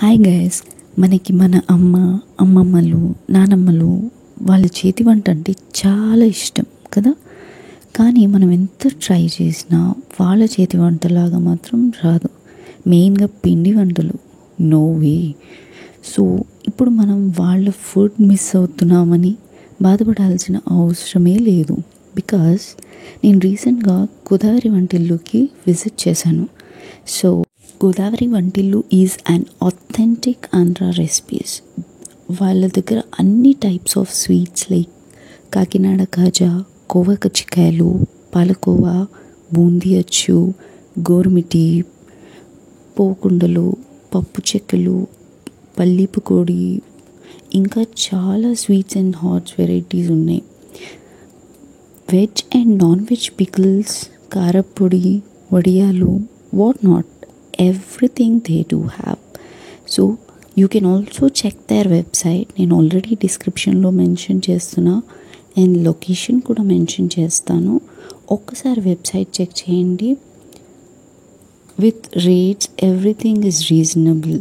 Hi guys, మనకి మన అమ్మమ్మలు, నానమ్మలు వాళ్ళ చేతి వంట అంటే చాలా ఇష్టం కదా. కానీ మనం ఎంత ట్రై చేసినా వాళ్ళ చేతి వంటలాగా మాత్రం రాదు. మెయిన్గా పిండి వంటలు నో వే. సో ఇప్పుడు మనం వాళ్ళ ఫుడ్ మిస్ అవుతున్నామని బాధపడాల్సిన అవసరమే లేదు. బికాస్ నేను రీసెంట్గా గోదావరి వంటిల్లుకి విజిట్ చేశాను. So Godavari Vantillu is an authentic Andhra recipes. వాళ్ళ దగ్గర అన్ని types of sweets like Kakinada kaja, kova కజ్జికాయలు, పాలకోవా, బూందీ అచ్చు, గోరుమిటి, పోకుండలు, పప్పు చెక్కలు, పల్లి పకోడీ, ఇంకా చాలా స్వీట్స్ అండ్ హాట్స్ వెరైటీస్ ఉన్నాయి. Veg and non veg pickles, కారపొడి, వడియాలు, what not, everything they do have. So you can also check their website. నేను ఆల్రెడీ డిస్క్రిప్షన్లో మెన్షన్ చేస్తున్నా అండ్ లొకేషన్ కూడా మెన్షన్ చేస్తాను. ఒక్కసారి వెబ్సైట్ చెక్ చేయండి. With rates everything is reasonable.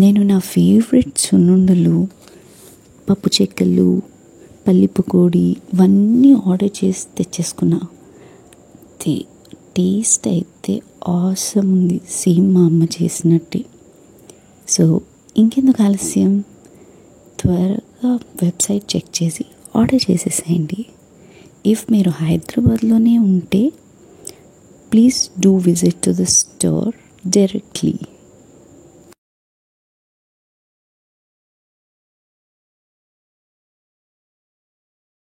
నేను నా ఫేవరెట్ సున్నుండలు, పప్పు చెక్కలు, పల్లి పకోడీ ఇవన్నీ ఆర్డర్ చేసి తెచ్చేసుకున్నా. టేస్ట్ అయితే ఆసమ్ ఉంది, సేమ్ మా అమ్మ చేసినట్టే. సో ఇంకెందుకు ఆలస్యం, త్వరగా వెబ్సైట్ చెక్ చేసి ఆర్డర్ చేసేసేయండి. ఇఫ్ మీరు హైదరాబాద్లోనే ఉంటే please do visit to the store directly.